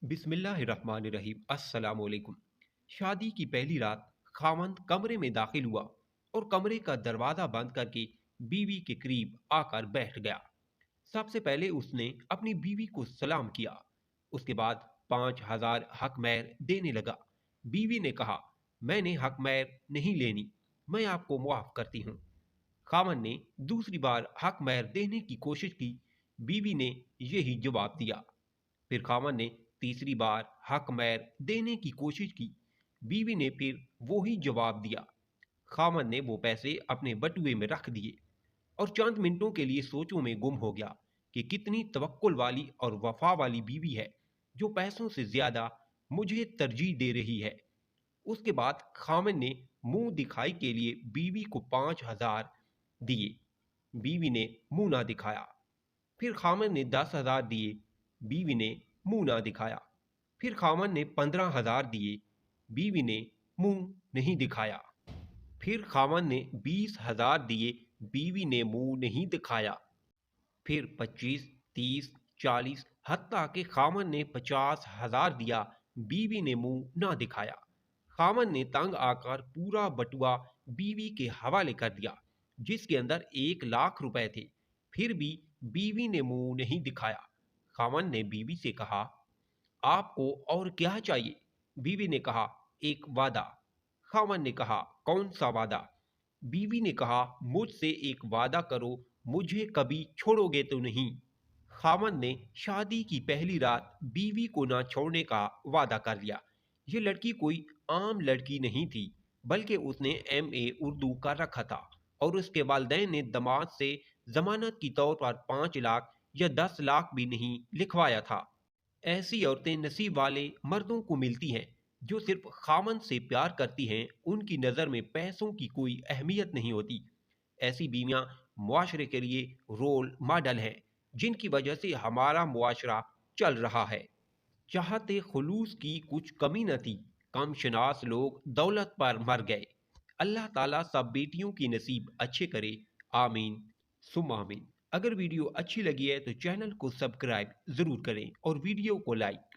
बिस्मिल्लाहिर्रहमानिर्रहीम अस्सलाम वालेकुम। शादी की पहली रात खामंद कमरे में दाखिल हुआ और कमरे का दरवाजा बंद करके बीवी के करीब आकर बैठ गया। सबसे पहले उसने अपनी बीवी को सलाम किया। उसके बाद 5,000 हक महर देने लगा। बीवी ने कहा, मैंने हक महर नहीं लेनी, मैं आपको मुआफ करती हूँ। खामन ने दूसरी बार हक महर देने की कोशिश की। बीवी ने यही जवाब दिया। फिर खामन ने तीसरी बार हक महर देने की कोशिश की। बीवी ने फिर वही जवाब दिया। खामन ने वो पैसे अपने बटुए में रख दिए और चंद मिनटों के लिए सोचों में गुम हो गया कि कितनी तवक्कुल वाली और वफा वाली बीवी है जो पैसों से ज्यादा मुझे तरजीह दे रही है। उसके बाद खामन ने मुंह दिखाई के लिए बीवी को 5,000 दिए। बीवी ने मुंह ना दिखाया। फिर खामन ने 10,000 दिए। बीवी ने मुंह ना दिखाया। फिर खामन ने 15,000 दिए। बीवी ने मुंह नहीं दिखाया। फिर खामन ने 20,000 दिए। बीवी ने मुंह नहीं दिखाया। फिर 25, 30, 40, हत्ता कि खामन ने 50,000 दिया। बीवी ने मुंह ना दिखाया। खामन ने तंग आकर पूरा बटुआ बीवी के हवाले कर दिया जिसके अंदर 1,00,000 रुपए थे। फिर भी बीवी ने मुंह नहीं दिखाया। खामन ने बीवी से कहा, आपको और क्या चाहिए? बीवी ने कहा, एक वादा। खामन ने कहा, कौन सा वादा? बीवी ने कहा, मुझसे एक वादा करो, मुझे कभी छोड़ोगे तो नहीं। खामन ने शादी की पहली रात बीवी को ना छोड़ने का वादा कर लिया। ये लड़की कोई आम लड़की नहीं थी, बल्कि उसने MA उर्दू कर रखा था और उसके वालिदैन ने दामाद से जमानत की तौर पर 5 लाख या 10 लाख भी नहीं लिखवाया था। ऐसी औरतें नसीब वाले मर्दों को मिलती हैं जो सिर्फ खामन से प्यार करती हैं। उनकी नज़र में पैसों की कोई अहमियत नहीं होती। ऐसी बीवियां मुआशरे के लिए रोल मॉडल हैं जिनकी वजह से हमारा मुआशरा चल रहा है। चाहते खुलूस की कुछ कमी न थी, कम शनास लोग दौलत पर मर गए। अल्लाह ताला सब बेटियों की नसीब अच्छे करे। आमीन सुम आमीन। अगर वीडियो अच्छी लगी है तो चैनल को सब्सक्राइब ज़रूर करें और वीडियो को लाइक